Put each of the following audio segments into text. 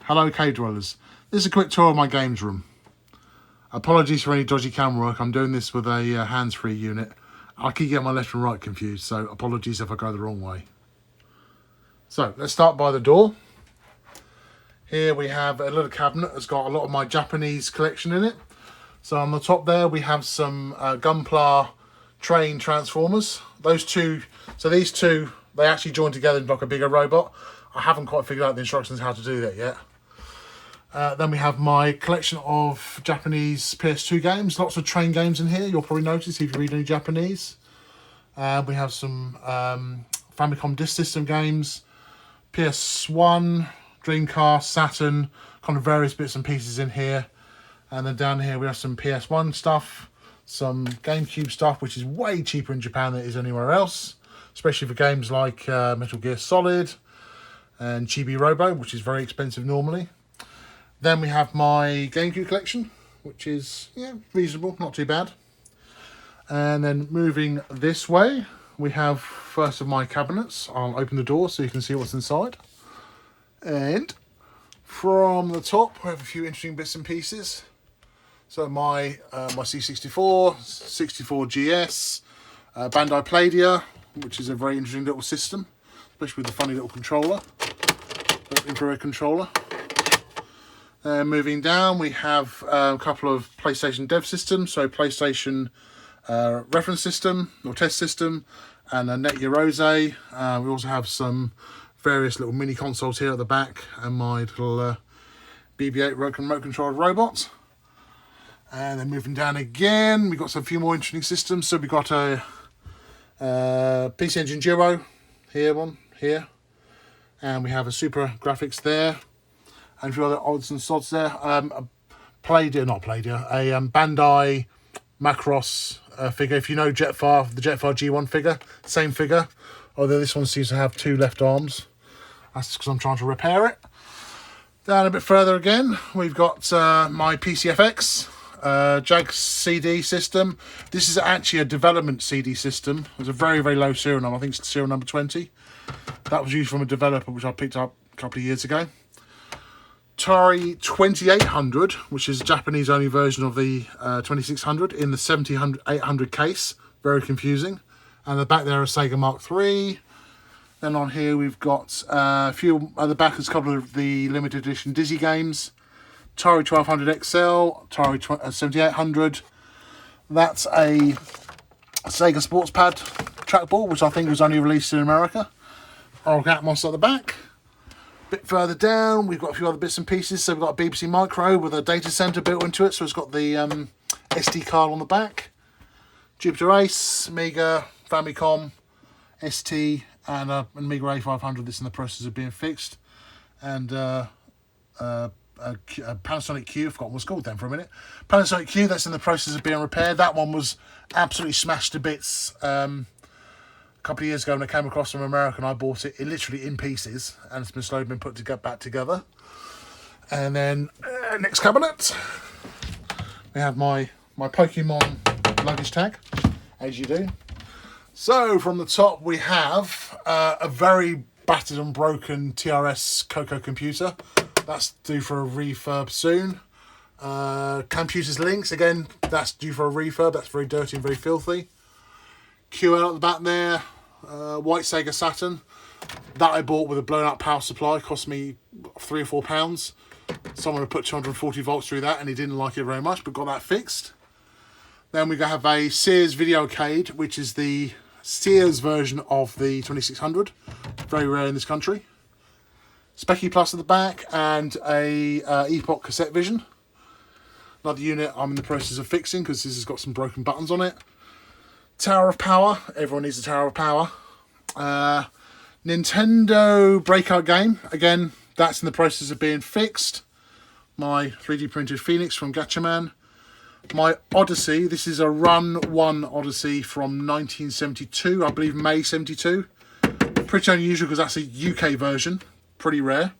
Hello cave dwellers. This is a quick tour of my games room. Apologies for any dodgy camera work. I'm doing this with a hands-free unit. I keep getting my left and right confused, so apologies if I go the wrong way. So let's start by the door. Here we have a little cabinet that's got a lot of my Japanese collection in it. So on the top there we have some Gunpla train transformers. These two, they actually join together into like a bigger robot. I haven't quite figured out the instructions how to do that yet. Then we have my collection of Japanese PS2 games. Lots of train games in here, you'll probably notice if you read any Japanese. We have some Famicom Disk System games, PS1, Dreamcast, Saturn, kind of various bits and pieces in here. And then down here we have some PS1 stuff, some GameCube stuff, which is way cheaper in Japan than it is anywhere else, especially for games like Metal Gear Solid and Chibi Robo, which is very expensive normally. Then we have my GameCube collection, which is reasonable, not too bad. And then moving this way, we have first of my cabinets. I'll open the door so you can see what's inside. And from the top, we have a few interesting bits and pieces. So my C64, 64 GS, Bandai Playdia, which is a very interesting little system, especially with the funny little controller, infrared controller. Moving down, we have a couple of PlayStation dev systems, so PlayStation reference system or test system and a Net Eurose. We also have some various little mini consoles here at the back and my little BB-8 remote controlled robot. And then moving down again, we've got some few more interesting systems. So we've got a PC Engine Duo here, and we have a Super Graphics there. And a few other odds and sods there. A Bandai Macross figure. If you know the Jetfire G1 figure, same figure. Although this one seems to have two left arms. That's because I'm trying to repair it. Down a bit further again, we've got my PCFX Jag CD system. This is actually a development CD system. It's a very, very low serial number. I think it's serial number 20. That was used from a developer, which I picked up a couple of years ago. Atari 2800, which is a Japanese only version of the 2600 in the 7800 case. Very confusing. And the back there is Sega Mark III. Then on here we've got a few at the back, there's a couple of the limited edition Dizzy games. Atari 1200 XL, Atari 7800. That's a Sega Sports Pad trackball, which I think was only released in America. Oral Atmos at the back. Bit further down, we've got a few other bits and pieces. So we've got a BBC Micro with a data center built into it. So it's got the SD card on the back. Jupiter Ace, Amiga, Famicom, ST, and an Amiga A500 that's in the process of being fixed. And a Panasonic Q, I forgot what it was called then for a minute. Panasonic Q that's in the process of being repaired. That one was absolutely smashed to bits. A couple of years ago when I came across from America and I bought it literally in pieces, and it's been slowly been put to get back together. And then next cabinet we have my Pokemon luggage tag, as you do. So from the top we have a very battered and broken TRS Coco computer. That's due for a refurb soon. Computers Links, again, that's due for a refurb. That's very dirty and very filthy. QL at the back there. White Sega Saturn. That I bought with a blown up power supply. Cost me £3 or £4. Someone had put 240 volts through that and he didn't like it very much, but got that fixed. Then we have a Sears Videocade, which is the Sears version of the 2600. Very rare in this country. Specky Plus at the back and a Epoch Cassette Vision. Another unit I'm in the process of fixing because this has got some broken buttons on it. Tower of Power. Everyone needs a Tower of Power. Nintendo Breakout game. Again, that's in the process of being fixed. My 3D printed Phoenix from Gatchaman. My Odyssey. This is a Run 1 Odyssey from 1972. I believe May 72. Pretty unusual because that's a UK version. Pretty rare.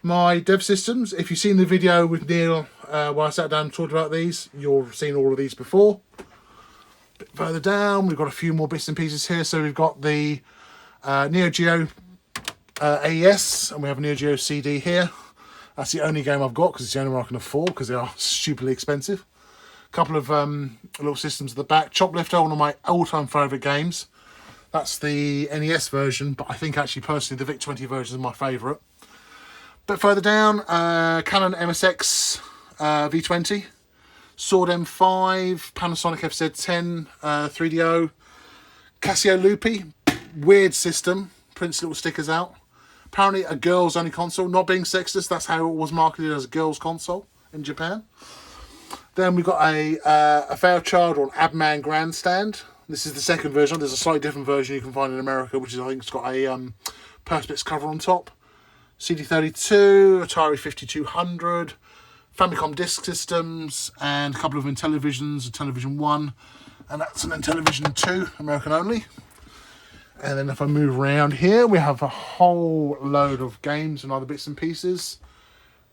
My dev systems. If you've seen the video with Neil where I sat down and talked about these, you've seen all of these before. Bit further down, we've got a few more bits and pieces here. So we've got the Neo Geo AES, and we have a Neo Geo CD here. That's the only game I've got because it's the only one I can afford because they are stupidly expensive. A couple of little systems at the back. Choplifter, one of my all-time favourite games. That's the NES version, but I think actually personally the VIC-20 version is my favourite. Bit further down, Canon MSX V20, Sword M5, Panasonic FZ10 3DO, Casio Loopy, weird system, prints little stickers out. Apparently a girls only console, not being sexist, that's how it was marketed, as a girls console in Japan. Then we've got a Fairchild or an Abman Grandstand. This is the second version. There's a slightly different version you can find in America, which is, I think it's got a Perspex cover on top. CD32, Atari 5200, Famicom Disk Systems, and a couple of Intellivisions, a Television 1, and that's an Intellivision 2, American only. And then if I move around here, we have a whole load of games and other bits and pieces.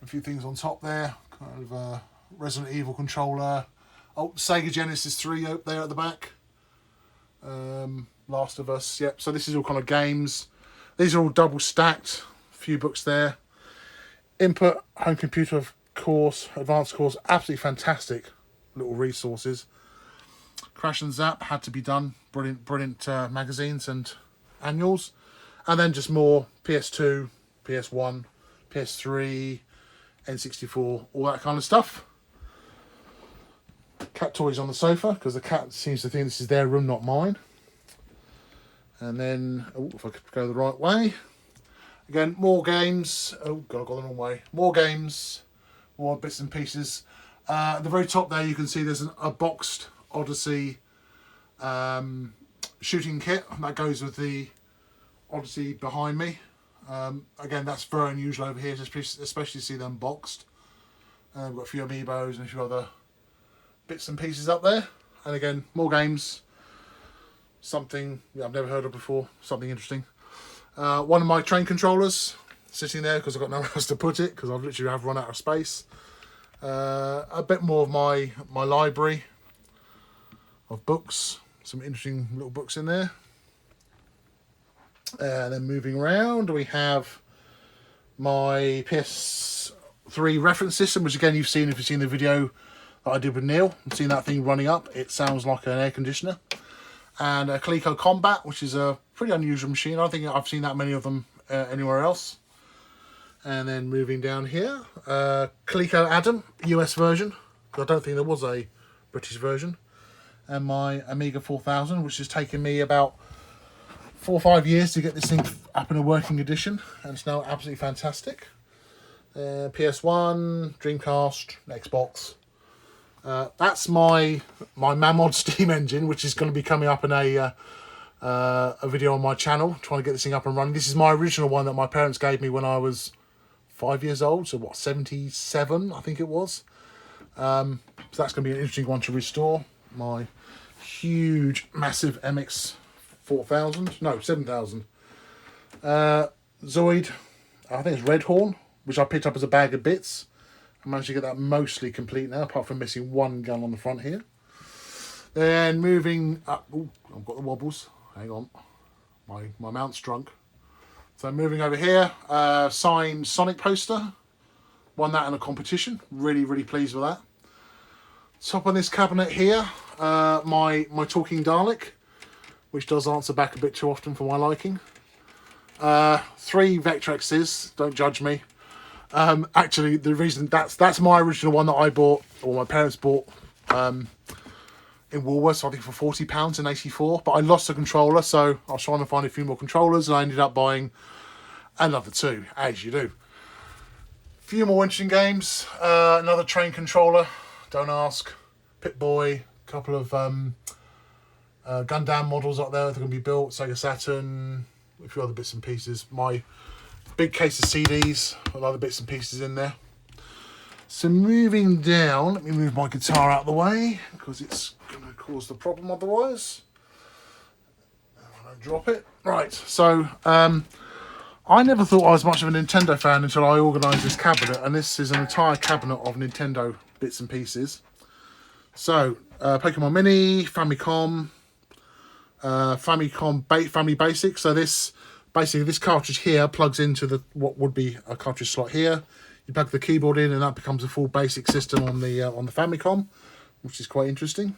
A few things on top there, kind of a Resident Evil controller. Oh, Sega Genesis 3 up there at the back. Last of Us, yep. So this is all kind of games. These are all double stacked. A few books there. Input, home computer course, advanced course. Absolutely fantastic little resources. Crash and Zap had to be done. Brilliant magazines and annuals. And then just more PS2, PS1, PS3, N64, all that kind of stuff. Cat toys on the sofa, because the cat seems to think this is their room, not mine. And then, if I could go the right way. Again, more games. Oh, God, I got the wrong way. More games, more bits and pieces. At the very top there, you can see there's a boxed Odyssey shooting kit. That goes with the Odyssey behind me. Again, that's very unusual over here, especially to see them boxed. We've got a few amiibos and a few other bits and pieces up there. And again, more games. Something I've never heard of before. Something interesting. One of my train controllers sitting there because I've got nowhere else to put it because I've literally have run out of space. A bit more of my library of books. Some interesting little books in there. And then moving around, we have my PS3 reference system, which again you've seen if you've seen the video that I did with Neil. You've seen that thing running up. It sounds like an air conditioner. And a Coleco Combat, which is a pretty unusual machine. I don't think I've seen that many of them anywhere else. And then moving down here, Coleco Adam, US version. I don't think there was a British version. And my Amiga 4000, which has taken me about 4 or 5 years to get this thing up in a working edition. And it's now absolutely fantastic. PS1, Dreamcast, Xbox. That's my Mamod Steam engine, which is going to be coming up in a video on my channel, trying to get this thing up and running. This is my original one that my parents gave me when I was 5 years old, so what, 77 I think it was. So that's going to be an interesting one to restore. My huge, massive MX 4000, no, 7000. Zoid, I think it's Red Horn, which I picked up as a bag of bits. I managed to get that mostly complete now, apart from missing one gun on the front here. Then moving up, ooh, I've got the wobbles, hang on, my mount's drunk. So moving over here, signed Sonic poster, won that in a competition, really pleased with that. Top on this cabinet here, my talking Dalek, which does answer back a bit too often for my liking. 3 Vectrexes, don't judge me. Actually, the reason that's my original one that I bought, or my parents bought, in Woolworths, I think for £40 in '84. But I lost the controller, so I was trying to find a few more controllers, and I ended up buying another 2, as you do. A few more interesting games. Another train controller, don't ask. Pip-Boy, a couple of Gundam models up there that are going to be built. Sega Saturn, a few other bits and pieces. My big case of CDs with other bits and pieces in there. So moving down, let me move my guitar out of the way because it's going to cause the problem otherwise. I don't drop it. Right, so I never thought I was much of a Nintendo fan until I organised this cabinet, and this is an entire cabinet of Nintendo bits and pieces. So, Pokemon Mini, Famicom, Family Basics. So this cartridge here plugs into what would be a cartridge slot here. You plug the keyboard in and that becomes a full basic system on the Famicom, which is quite interesting.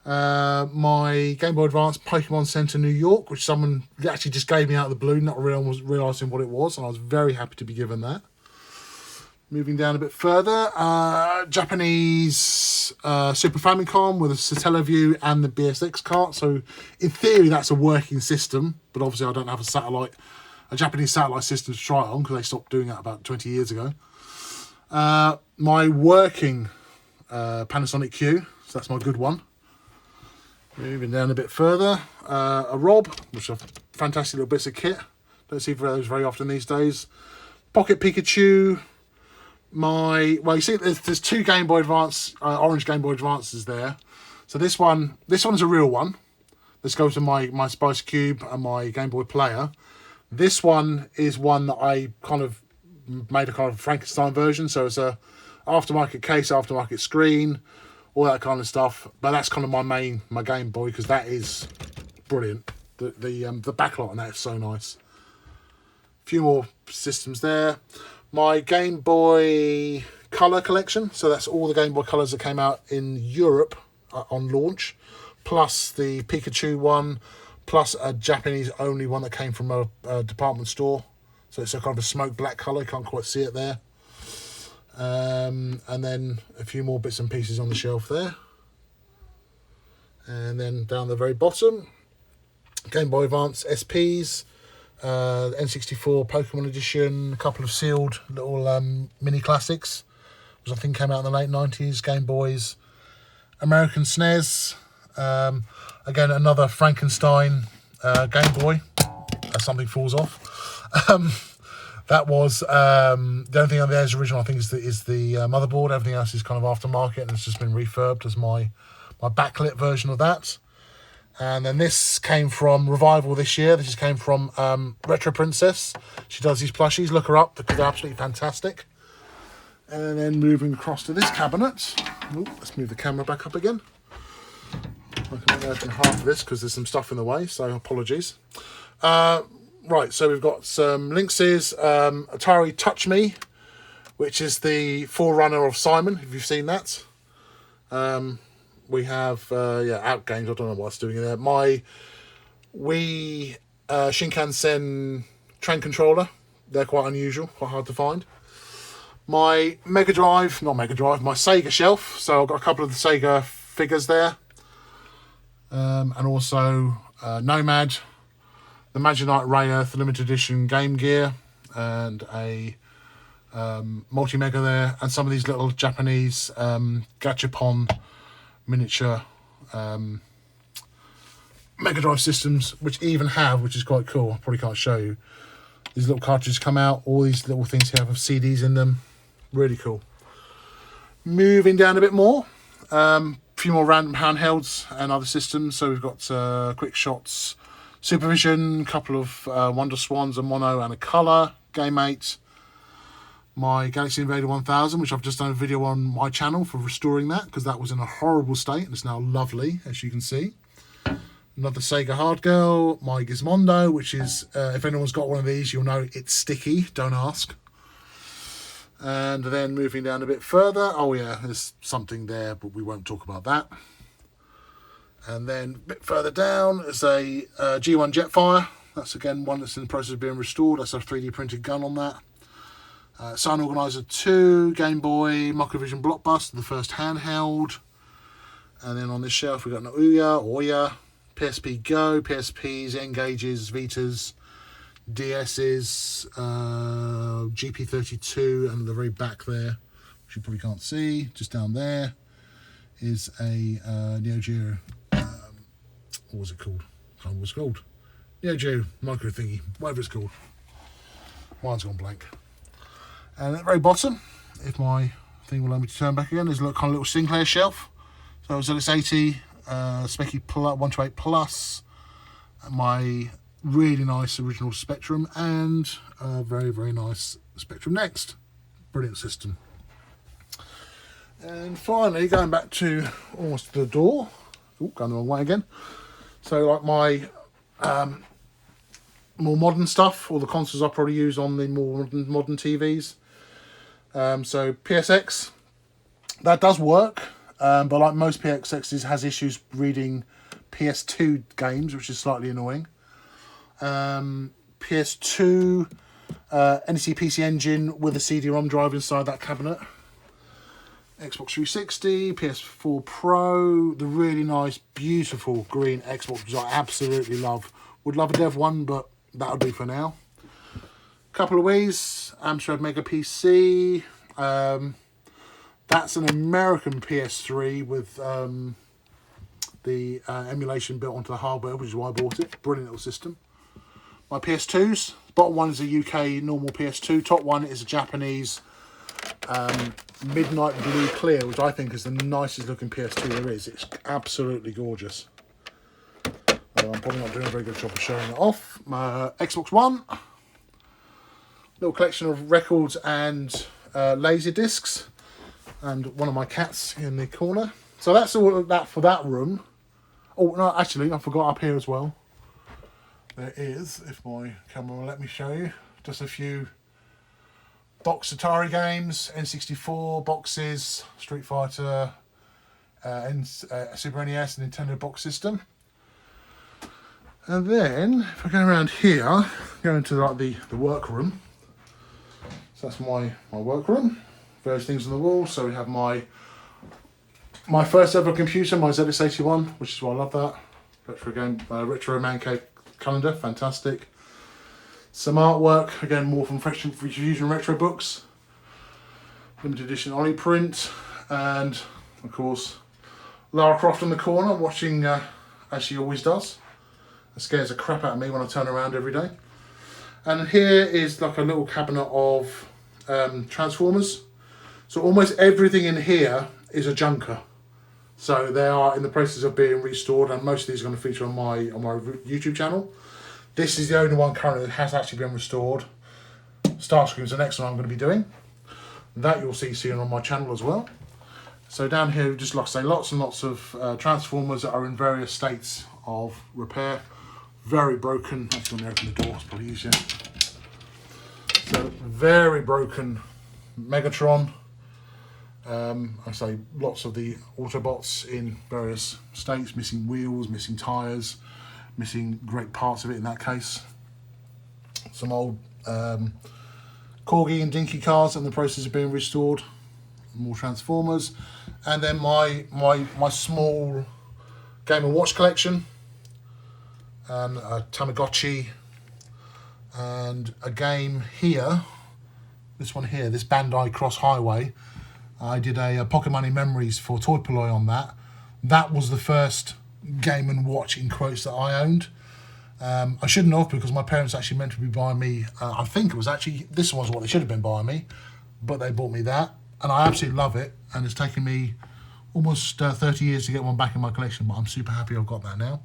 My Game Boy Advance Pokemon Center New York, which someone actually just gave me out of the blue, not realising what it was, and I was very happy to be given that. Moving down a bit further, Japanese Super Famicom with a Satellaview and the BSX cart. So in theory that's a working system, but obviously I don't have a Japanese satellite system to try it on because they stopped doing that about 20 years ago. My working Panasonic Q, so that's my good one. Moving down a bit further, a Rob, which are fantastic little bits of kit. Don't see those very often these days. Pocket Pikachu. You see, there's two Game Boy Advance, orange Game Boy Advances there. So this one's a real one. Let's go to my Spice Cube and my Game Boy Player. This one is one that I kind of made a kind of Frankenstein version. So it's a aftermarket case, aftermarket screen, all that kind of stuff. But that's kind of my Game Boy, because that is brilliant. The backlight on that is so nice. A few more systems there. My Game Boy Color collection, so that's all the Game Boy Colors that came out in Europe on launch, plus the Pikachu one, plus a Japanese only one that came from a department store. So it's a kind of a smoke black colour, you can't quite see it there. And then a few more bits and pieces on the shelf there. And then down the very bottom, Game Boy Advance SPs, N64 Pokemon Edition, a couple of sealed little mini classics, which I think came out in the late 90s, Game Boys, American SNES, again another Frankenstein Game Boy, as something falls off. That was the only thing on there is original, I think, is the motherboard. Everything else is kind of aftermarket, and it's just been refurbed as my backlit version of that. And then this came from Revival this year. This came from Retro Princess. She does these plushies. Look her up because they're absolutely fantastic. And then moving across to this cabinet. Ooh, let's move the camera back up again. I can only open half of this because there's some stuff in the way, so apologies. Right, so we've got some Lynx's Atari Touch Me, which is the forerunner of Simon, if you've seen that. We have, Out Games, I don't know what's doing in there. My Wii Shinkansen train controller, they're quite unusual, quite hard to find. My my Sega shelf, so I've got a couple of the Sega figures there. And also Nomad, the Maginite Ray Earth limited edition Game Gear, and a multi-mega there, and some of these little Japanese gachapon miniature Mega Drive systems, which is quite cool. I probably can't show you. These little cartridges come out, all these little things here have CDs in them. Really cool. Moving down a bit more, a few more random handhelds and other systems. So we've got Quick Shots Supervision, a couple of Wonder Swans, a mono and a colour, Game 8. My Galaxy Invader 1000, which I've just done a video on my channel for restoring that, because that was in a horrible state and it's now lovely, as you can see. Another Sega Hard Girl, my Gizmondo, which is, if anyone's got one of these, you'll know it's sticky, don't ask. And then moving down a bit further, oh yeah, there's something there, but we won't talk about that. And then a bit further down is a G1 Jetfire. That's again one that's in the process of being restored. That's a 3D printed gun on that. Sun Organizer 2, Game Boy, Microvision Blockbuster, the first handheld. And then on this shelf we've got an Ouya, PSP Go, PSPs, N-Gages, Vitas, DS's, GP32, and the very back there, which you probably can't see, just down there, is a Neo Geo, what was it called? I can't remember what it's called. Neo Geo micro thingy, whatever it's called. Mine's gone blank. And at the very bottom, if my thing will allow me to turn back again, there's a little, kind of little Sinclair shelf. So ZX80, Speccy 128 Plus, my really nice original Spectrum, and a very, very nice Spectrum Next. Brilliant system. And finally, going back to almost the door. Oh, going the wrong way again. So like my more modern stuff, all the consoles I probably use on the more modern TVs. So PSX, that does work, but like most PSXs, has issues reading PS2 games, which is slightly annoying. PS2, NEC PC Engine with a CD-ROM drive inside that cabinet. Xbox 360, PS4 Pro, the really nice, beautiful green Xbox, which I absolutely love. Would love a Dev one, but that'll do for now. Couple of Wii's, Amstrad Mega PC. That's an American PS3 with the emulation built onto the hardware, which is why I bought it. Brilliant little system. My PS2s. Bottom one is a UK normal PS2. Top one is a Japanese Midnight Blue Clear, which I think is the nicest looking PS2 there is. It's absolutely gorgeous. I'm probably not doing a very good job of showing it off. My Xbox One. Little collection of records and laser discs. And one of my cats in the corner. So that's all of that for that room. Oh, no, actually, I forgot up here as well. There is, if my camera will let me show you, just a few box Atari games, N64 boxes, Street Fighter, Super NES, and Nintendo box system. And then, if I go around here, go into like the workroom. So that's my workroom. Various things on the wall. So we have my first ever computer, my ZX81, which is why I love that. RetroManCave calendar, fantastic. Some artwork, again more from Fusion Retro books. Limited edition Ollie print, and of course Lara Croft in the corner watching as she always does. It scares the crap out of me when I turn around every day. And here is like a little cabinet of Transformers. So almost everything in here is a junker. So they are in the process of being restored, and most of these are going to feature on my YouTube channel. This is the only one currently that has actually been restored. Starscream is the next one I'm going to be doing. That you'll see soon on my channel as well. So down here, just like I say, lots and lots of Transformers that are in various states of repair. Very broken. Actually, let me open the door, it's probably easier. So very broken Megatron. I say lots of the Autobots in various states, missing wheels, missing tyres, missing great parts of it in that case. Some old Corgi and Dinky cars in the process of being restored. More Transformers. And then my small Game & Watch collection. And a Tamagotchi. And a game here. This one here, this Bandai Cross Highway. I did a Pocket Money Memories for Toy Polloi on that. That was the first Game & Watch in quotes that I owned. I shouldn't have, because my parents actually meant to be buying me, I think it was actually, this was what they should have been buying me, but they bought me that, and I absolutely love it, and it's taken me almost 30 years to get one back in my collection, but I'm super happy I've got that now.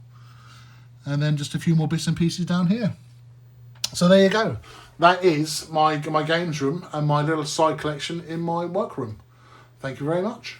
And then just a few more bits and pieces down here. So there you go. That is my games room and my little side collection in my workroom. Thank you very much.